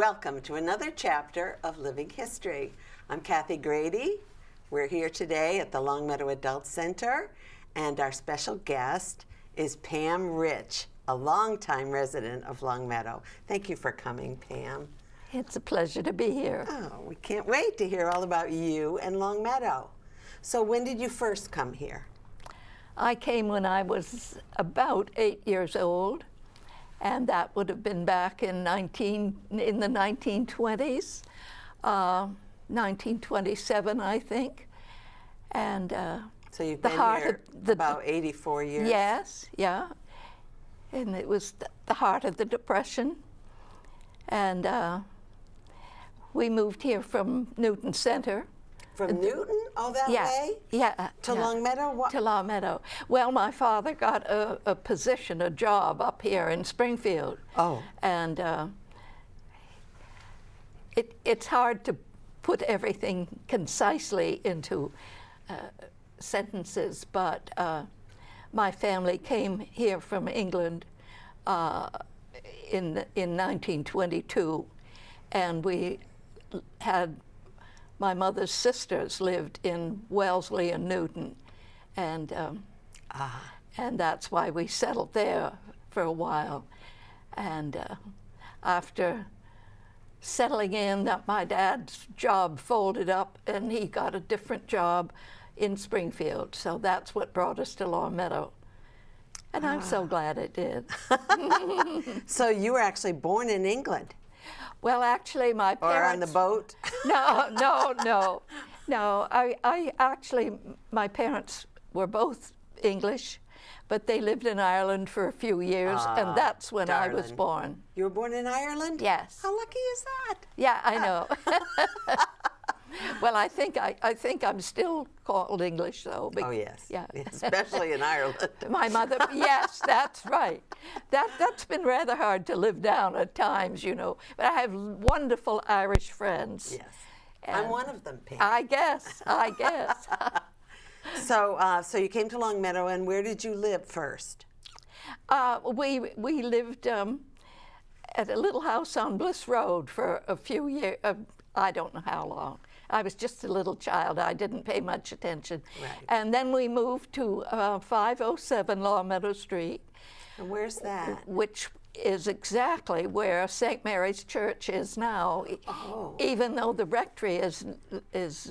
Welcome to another chapter of Living History. I'm Kathy Grady. We're here today at the Longmeadow Adult Center, and our special guest is Pam Rich, a longtime resident of Longmeadow. Thank you for coming, Pam. It's a pleasure to be here. Oh, we can't wait to hear all about you and Longmeadow. So when did you first come here? I came when I was about 8 years old, and that would have been back in the 1920s, 1927, I think. And so you've been here about 84 years? Yes, yeah. And it was the heart of the Depression. And we moved here from Newton Center. From Newton? Oh, that way? Yeah. To Longmeadow? What? To Longmeadow. Well, my father got a position, a job up here in Springfield. Oh. And it's hard to put everything concisely into sentences, but my family came here from England in 1922, and we had my mother's sisters lived in Wellesley and Newton, and that's why we settled there for a while. And after settling in, my dad's job folded up, and he got a different job in Springfield. So that's what brought us to Longmeadow. And I'm so glad it did. So you were actually born in England? Well, actually, my parents... Or on the boat? No. I actually, my parents were both English, but they lived in Ireland for a few years, and that's when I was born. You were born in Ireland? Yes. How lucky is that? Yeah, I know. Well, I think I'm still called English, though. Oh, yes. Yeah. Especially in Ireland. My mother, yes, that's right. That's been rather hard to live down at times, you know. But I have wonderful Irish friends. Yes. I'm one of them, Pam. I guess. So you came to Longmeadow, and where did you live first? We lived at a little house on Bliss Road for a few years. I don't know how long. I was just a little child. I didn't pay much attention. Right. And then we moved to 507 Longmeadow Street. And where's that? Which is exactly where St. Mary's Church is now, even though the rectory is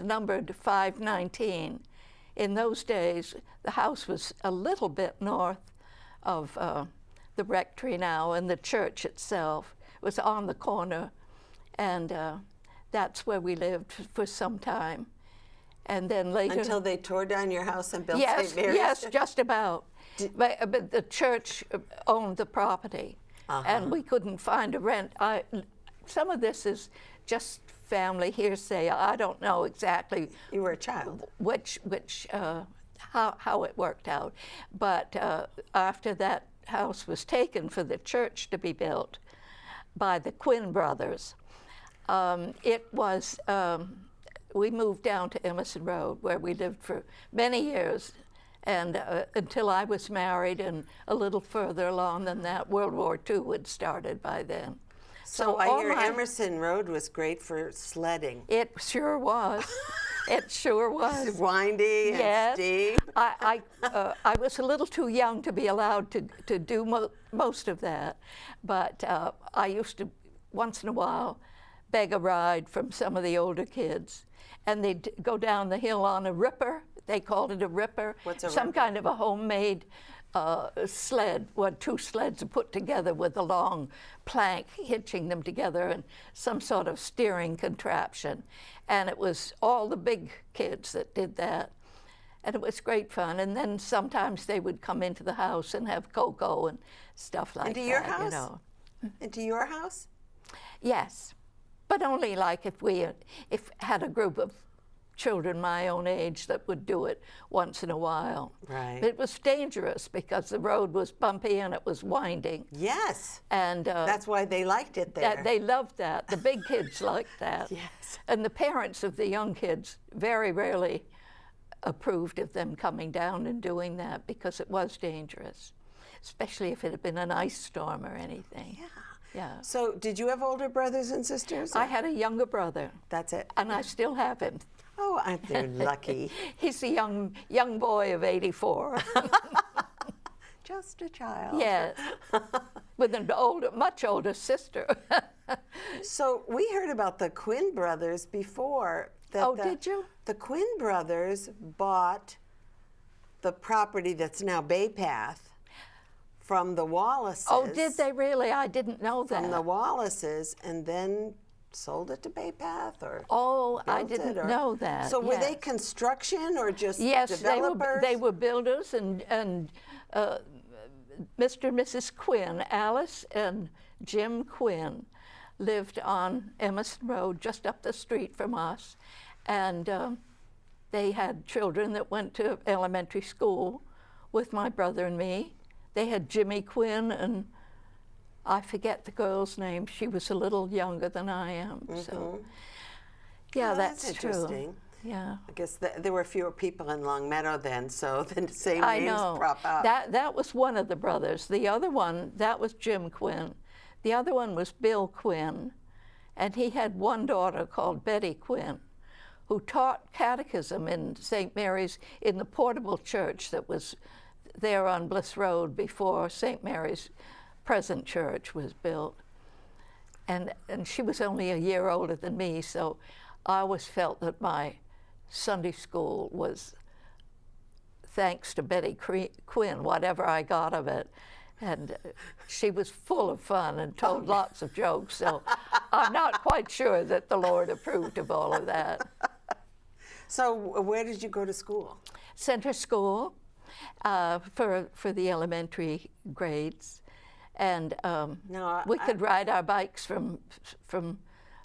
numbered 519. In those days, the house was a little bit north of the rectory now, and the church itself was on the corner, and that's where we lived for some time. And then later... Until they tore down your house and built St. Mary's? Yes, just about. But the church owned the property, and we couldn't find a rent. Some of this is just family hearsay. I don't know exactly. You were a child. How it worked out. But after that house was taken for the church to be built by the Quinn brothers, we moved down to Emerson Road, where we lived for many years, and until I was married, and a little further along than that, World War II had started by then. So I hear Emerson Road was great for sledding. It sure was. It sure was. Windy and steep. I was a little too young to be allowed to do most of that, but I used to, once in a while, beg a ride from some of the older kids, and they'd go down the hill on a ripper. They called it a ripper. What's a Some ripper? kind of a homemade sled, where two sleds are put together with a long plank hitching them together and some sort of steering contraption. And it was all the big kids that did that. And it was great fun. And then sometimes they would come into the house and have cocoa and stuff like that. Into your house? You know. Into your house? Yes, but only like if had a group of children my own age that would do it once in a while. Right. It was dangerous because the road was bumpy and it was winding. Yes. And that's why they liked it there. They loved that. The big kids liked that. Yes. And the parents of the young kids very rarely approved of them coming down and doing that because it was dangerous, especially if it had been an ice storm or anything. Yeah. Yeah. So did you have older brothers and sisters? I had a younger brother, That's it. and I still have him. Oh, aren't they lucky? He's a young boy of 84. Just a child. Yes, with an much older sister. So we heard about the Quinn brothers before. Oh, did you? The Quinn brothers bought the property that's now Bay Path from the Wallaces. Oh, did they really? I didn't know that. From the Wallaces, and then sold it to Bay Path, or Oh, I built it, didn't or- know that. So were they yes. construction or just Yes, developers? they were builders, and Mr. and Mrs. Quinn, Alice and Jim Quinn, lived on Emerson Road, just up the street from us, and they had children that went to elementary school with my brother and me. They had Jimmy Quinn, and I forget the girl's name. She was a little younger than I am. So, yeah, Oh, that's true. interesting. Yeah. I guess there were fewer people in Long Meadow then, so the same I names know. prop up. That was one of the brothers. The other one, that was Jim Quinn. The other one was Bill Quinn, and he had one daughter called Betty Quinn, who taught catechism in St. Mary's in the portable church that was there on Bliss Road before St. Mary's present church was built. And she was only a year older than me, so I always felt that my Sunday school was thanks to Betty Quinn, whatever I got of it. And she was full of fun and told lots of jokes, so I'm not quite sure that the Lord approved of all of that. So where did you go to school? Center school for the elementary grades. And we could ride our bikes from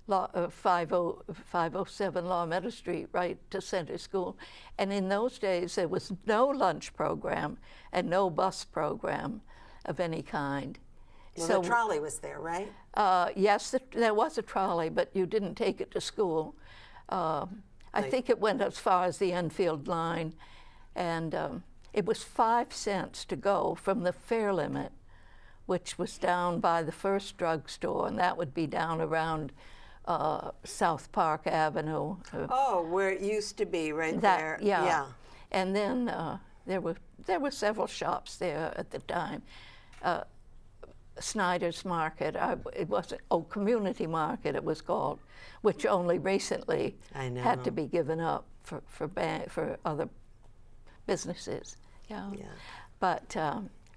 507 Law Meadow Street right to Center School. And in those days, there was no lunch program and no bus program of any kind. Well, so the trolley was there, right? yes, there was a trolley, but you didn't take it to school. I think it went as far as the Enfield line, and it was 5 cents to go from the fare limit, which was down by the first drugstore, and that would be down around South Park Avenue. Oh, where it used to be, right there. Yeah. And then there were several shops there at the time. Snyder's Market, it wasn't, Community Market it was called, which only recently had to be given up for other businesses. Yeah. But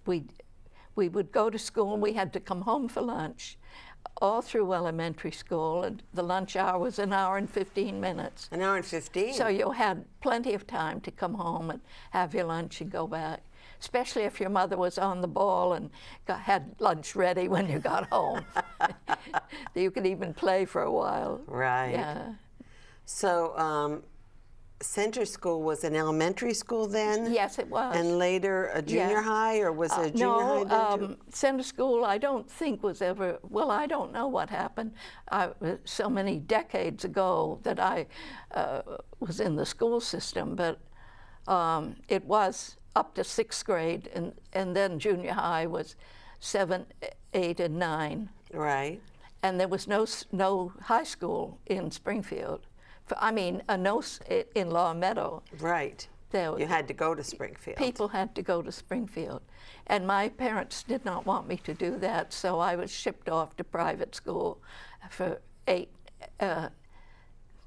we would go to school, and we had to come home for lunch all through elementary school, and the lunch hour was an hour and 15 minutes. An hour and 15? So you had plenty of time to come home and have your lunch and go back, especially if your mother was on the ball and had lunch ready when you got home. You could even play for a while. Right. Yeah. So Center School was an elementary school then? Yes, it was. And later a junior high, or was it a junior high then too? Center School I don't think was ever, well, I don't know what happened. So many decades ago that I was in the school system, but it was up to 6th grade, and then junior high was 7, 8, and 9. Right. And there was no high school in Springfield. In Long Meadow. Right. You had to go to Springfield. People had to go to Springfield. And my parents did not want me to do that, so I was shipped off to private school for 9,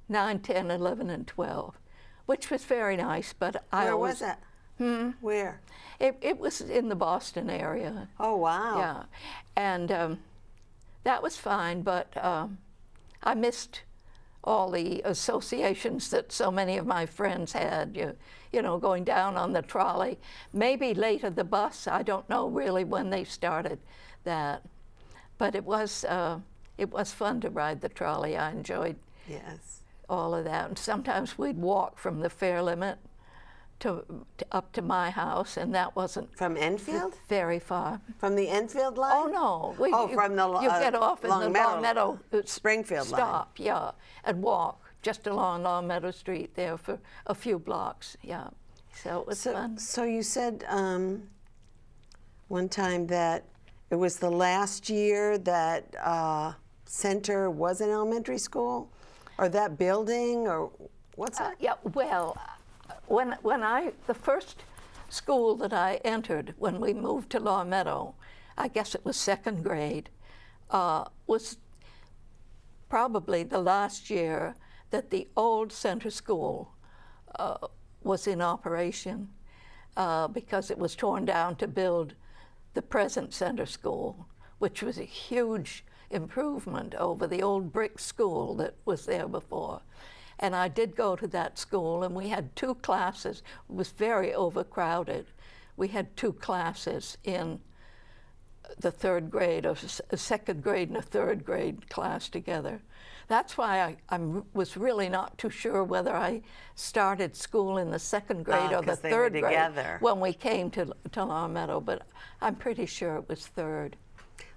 10, 11, and 12, which was very nice, but Where was that? Where? It was in the Boston area. Oh, wow. Yeah. And that was fine, but I missed all the associations that so many of my friends had, you know, going down on the trolley. Maybe later the bus, I don't know really when they started that. But it was fun to ride the trolley. I enjoyed all of that. And sometimes we'd walk from the fare limit to up to my house, and that wasn't from Enfield? Very far. From the Enfield line? Oh no! From the you get off in the Long Meadow Springfield stop, yeah, and walk just along Long Meadow Street there for a few blocks, yeah. So it was fun. So you said one time that it was the last year that Center was an elementary school, or that building, or what's that? Yeah, well, the first school that I entered when we moved to Long Meadow, I guess it was second grade, was probably the last year that the old center school was in operation, because it was torn down to build the present center school, which was a huge improvement over the old brick school that was there before. And I did go to that school, and we had 2 classes. It was very overcrowded. We had 2 classes in the 3rd grade, or a 2nd grade and a 3rd grade class together. That's why I was really not too sure whether I started school in the 2nd grade or the 3rd grade together when we came to Long Meadow, but I'm pretty sure it was 3rd.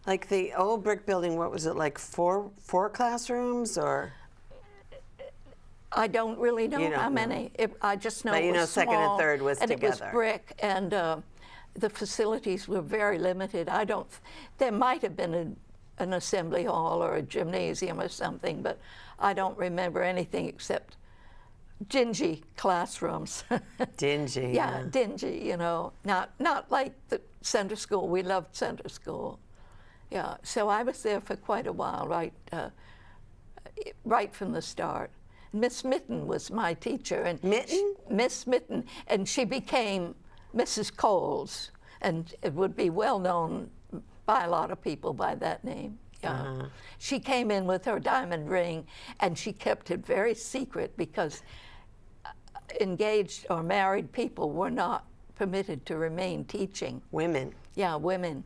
Like the old brick building, what was it, like four classrooms, or? I don't really know how many. I just know but it was small, 2nd and 3rd was and together. It was brick, and the facilities were very limited. There might have been an assembly hall or a gymnasium or something, but I don't remember anything except dingy classrooms. Dingy. Yeah, dingy, you know, not like the center school. We loved center school. Yeah, so I was there for quite a while, right from the start. Miss Mitten was my teacher, and Mitten? Miss Mitten, and she became Mrs. Coles, and it would be well known by a lot of people by that name. Yeah. She came in with her diamond ring, and she kept it very secret because engaged or married people were not permitted to remain teaching. Women. Yeah, women.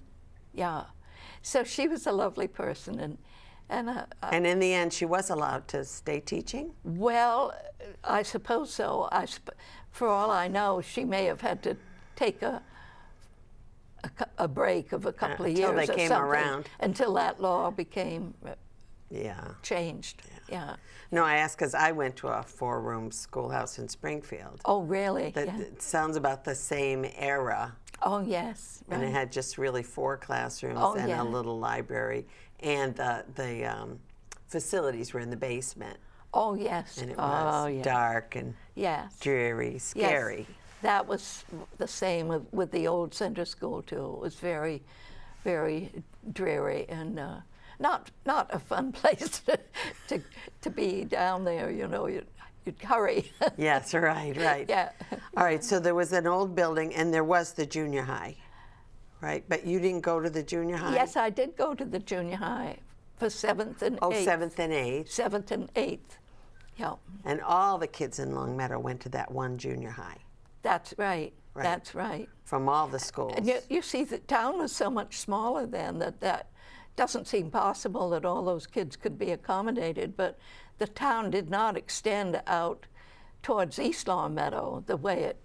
Yeah. So she was a lovely person, and in the end, she was allowed to stay teaching? Well, I suppose so. For all I know, she may have had to take a break of a couple of years until they or came something, around. until that law became changed. Yeah. No, I asked because I went to a 4-room schoolhouse in Springfield. Oh, really? It sounds about the same era. Oh, yes. Right. And it had just really 4 classrooms and a little library. And the facilities were in the basement. Oh, yes. And it was dark and dreary, scary. Yes. That was the same with the old center school, too. It was very, very dreary and not a fun place to be down there, you know. You'd hurry. Yes, right. Yeah. All right, so there was an old building, and there was the junior high. Right, but you didn't go to the junior high? Yes, I did go to the junior high for 7th and 8th. Oh, 7th and 8th. 7th and 8th, yeah. And all the kids in Long Meadow went to that one junior high. That's right. That's right. From all the schools. And you see, the town was so much smaller then that doesn't seem possible that all those kids could be accommodated, but the town did not extend out towards East Long Meadow the way it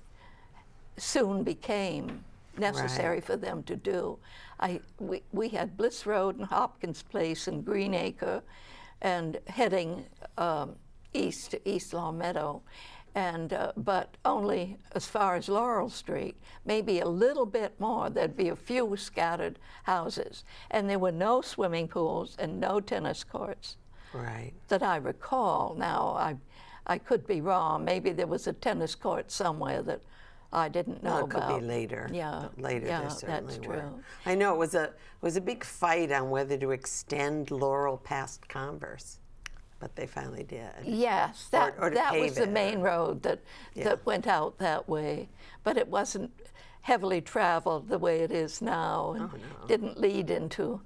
soon became necessary for them to do. We had Bliss Road and Hopkins Place and Greenacre, and heading east to East Long Meadow, and but only as far as Laurel Street, maybe a little bit more. There'd be a few scattered houses, and there were no swimming pools and no tennis courts. Right. That I recall. Now I could be wrong. Maybe there was a tennis court somewhere that I didn't know about. It could be later. Yeah. Later there certainly that's were. true. I know it was a big fight on whether to extend Laurel past Converse, but they finally did. Yes, that was the main road that went out that way, but it wasn't heavily traveled the way it is now, and didn't lead into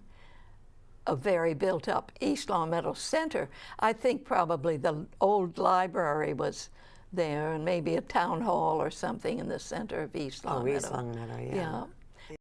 a very built-up East Long Meadow Center. I think probably the old library was there, and maybe a town hall or something in the center of East Long Meadow. East Long Meadow, yeah.